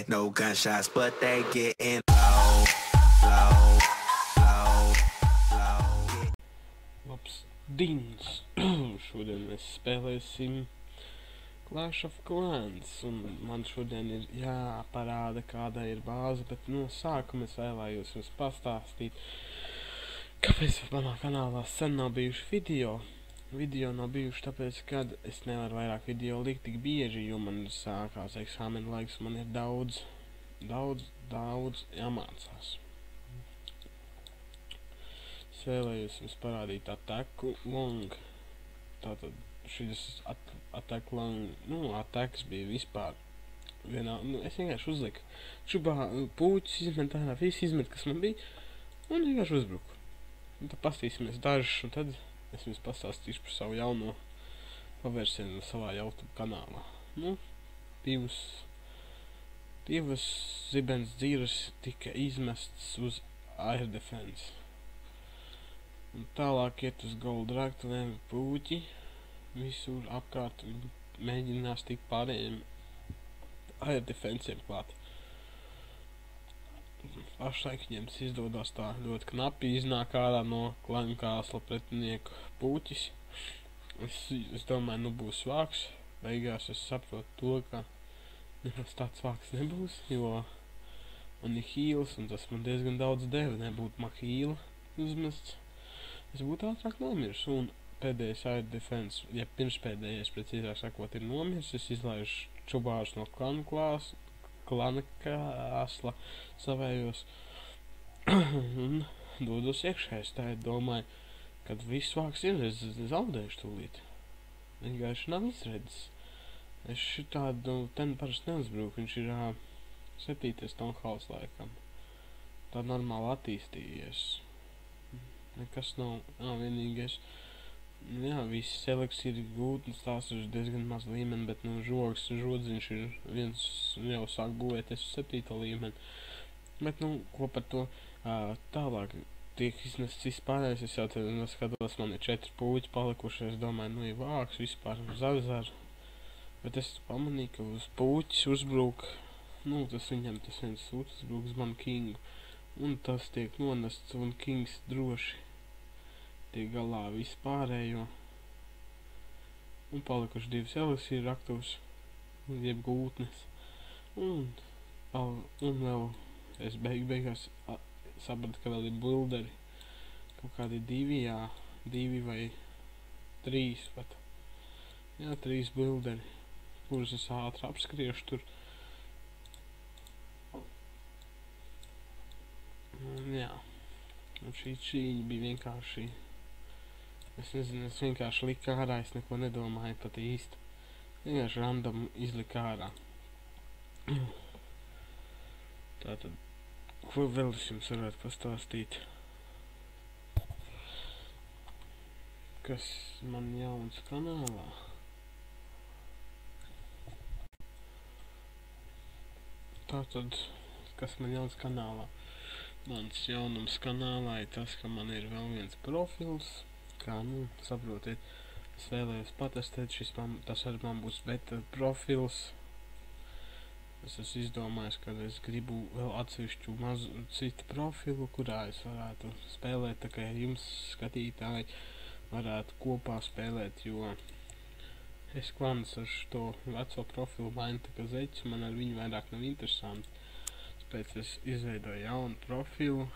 no gunshots, but they getting low, low, low, low. Labdienas! Šodien mēs spēlēsim Clash of Clans, un man šodien ir jāparāda, kāda ir bāze, bet no sākuma es vēlējos jums pastāstīt, kāpēc manā kanālā sen nav bijuši video. Video nav bijuši tāpēc, kad es nevaru vairāk video likt tik bieži, jo man sākās eksāmena laiks, man ir daudz jāmācās. Es vēlējos jums parādīt Attack Long. Tātad šis Attack Long, attacks bija vispār vienā, es vienkārši uzliku čubā puķis, izmet ārā, visu izmet, kas man bija, un vienkārši uzbruku. Un tad pastīsimies dažus, un tad es jums pastāstīšu par savu jauno pavērsienu savā YouTube kanālā. Divas zibens dzīves tika izmests uz Air Defense. Un tālāk iet uz Gold Raktelēm puķi, visur apkārt mēģinās tikt pārējiem Air Defensiem klāt. Pašlaik viņiem izdodās tā ļoti knapi, iznāk ārā no klaņkāsla pretinieku puķis. Es domāju, būs vāks. Beigās es saprotu to, ka nekas tāds vāks nebūs, jo man ir hīls, un tas man diezgan daudz deva. Nebūtu man hīla uzmests, es būtu ātrāk nomirs. Un pēdējais Air Defense, ja pirmspēdējais, precīzāk sakot, ir nomirs, es izlaižu čubārus no klana krāsla savējos un dodos iekšā. Es tā domāju, kad viss vāks ir, es zaudēšu tūlīt. Vienkārši nav izredzes. Es šitādu ten parasti neuzbruku, viņš ir 7. Townhouse laikam. Tā normāli attīstījies. Nekas nav, vienīgais. Viss eliksīri gūtnes, tās ir diezgan maz līmeni, bet žodziņš ir viens, jau sāk būvēties uz 7. līmeni. Bet, ko par to tālāk tiek iznests vispārējais, es jau te skatos, man ir 4 puķi palikuši, es domāju, ir vāks vispār uz Avizaru. Bet es pamanīju, ka uz puķis uzbruk, tas viens sūds uzbruk uz manu kingu. Un tas tiek nonests, un kings droši tiek galā vispārējo. Un palikuši 2 eliksīru raktuvus, jeb gūtnes. Un vēl es beigās sapratu, ka vēl ir builderi. Kaut kādi 2 vai 3 pat. 3 builderi, kurus es ātri apskriešu tur. Un šī čīņa bija vienkārši, es nezinu, es vienkārši liku ārā, es neko nedomāju pat īsti. Vienkārši random izliku ārā. Tātad, ko vēl es jums varētu pastāstīt? Kas man jauns kanālā? Tātad, kas man jauns kanālā? Mans jaunums kanālā ir tas, ka man ir vēl viens profils, kā, saprotiet, es vēlējos patestēt, tas arī man būs beta profils. Es esmu izdomājis, ka es gribu vēl atsevišķu mazu citu profilu, kurā es varētu spēlēt, tā kā jums skatītāji varētu kopā spēlēt, jo es klans ar to veco profilu mainu tā kā zeķis, man ar viņu vairāk nav interesanti. Tāpēc es izveidoju jaunu profilu,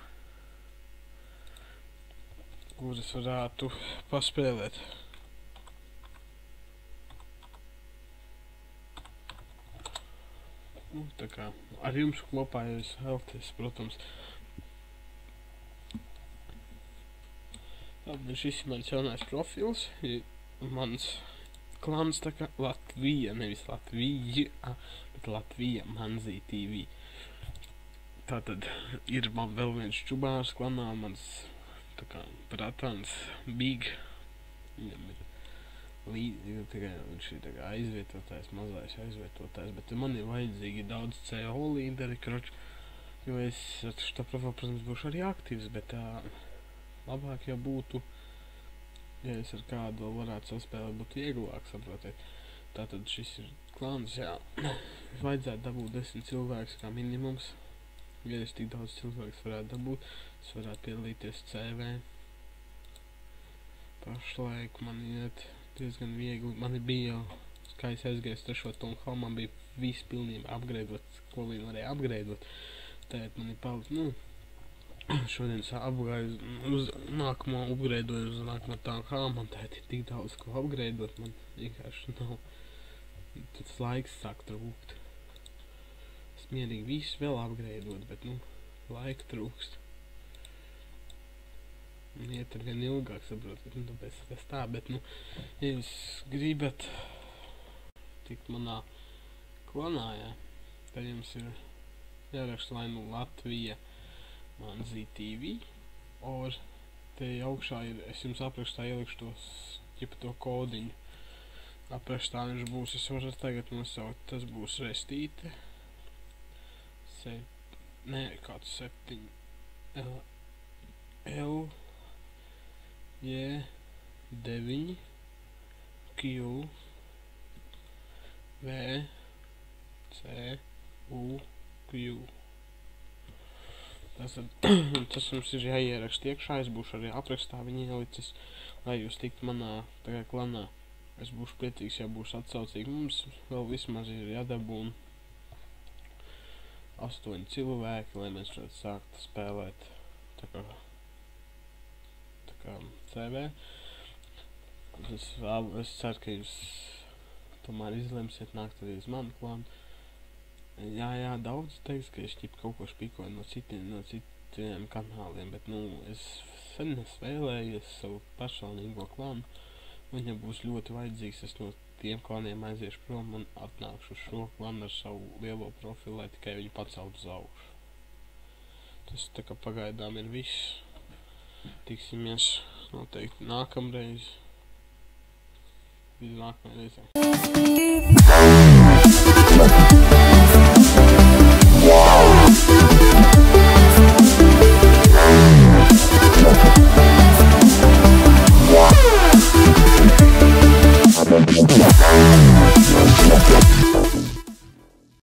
kur es varētu paspēlēt. Tā kā ar jums kopā jau es vēlties, protams. Tāpēc šis ir mans jaunais profils, mans klans tā kā Latvija, nevis Latvija, bet Latvija Manzī TV. Tātad ir man vēl viens čubārs klanā, mans tā kā bratans Big. Viņam ir viņš ir tā kā aizvietotājs, mazais aizvietotājs, bet man ir vajadzīgi daudz CO līderi, jo es tā profilu, protams, būšu arī aktīvs, bet labāk jau būtu, ja es ar kādu varētu saspēlēt, būtu vieglāk, saprotiet. Tātad šis ir klāns, jā. Vajadzētu dabūt 10 cilvēkus kā minimums. Ja es tik daudz cilvēkus varētu dabūt, es varētu piedalīties CV. Pašlaik man iet diezgan viegli. Man bija jau, kā es aizgāju 3. Tunhalu, man bija viss pilnībā upgradeots, ko vien varēja upgradeot. Tēt man ir palikt, šodien es apgāju uz nākamo upgradeoju, uz nākamo Tunhalu, man tēt ir tik daudz, ko upgradeot, man vienkārši nav. Tas laiks sāk trūkt. Es mierīgi visu vēl upgradeot, bet, laika trūkst. Un iet ar gan ilgāk, saprot, tāpēc tas tā, bet, ja jūs gribat tikt manā klanā, jā, tad jums ir jāraksta vai Latvija Manzī TV, or te augšā ir, es jums aprakstā ielikšu to kodiņu. Aprakstā viņš būs, es varu tagad nosaukt, tas būs Restīte. Kāds 7. L, J, 9, Q, V, C, U, Q. Tas jums ir jāieraksta iekšā, es būšu arī aprakstā viņa ielicis, lai jūs tikt manā tagad klanā. Es būšu priecīgs, ja būs atsaucīgi. Mums vēl vismaz ir jādabūna 8 cilvēki, lai mēs varētu sākt spēlēt tā kā CV. Es ceru, ka jūs tomēr izlemsiet nākt arī uz manu klanu. Jā, daudz teiks, ka es kaut ko špikoju no citiem kanāliem, bet, es sen vēlējies savu personīgo klanu. Un, ja būs ļoti vajadzīgs, es no tiem klaniem aiziešu prom un atnākšu uz šo klanu ar savu lielo profilu, lai tikai viņu pacelt uz augšu. Tas tā kā pagaidām ir viss. Tiksimies noteikti nākamreiz. Līdz nākamajai reizei.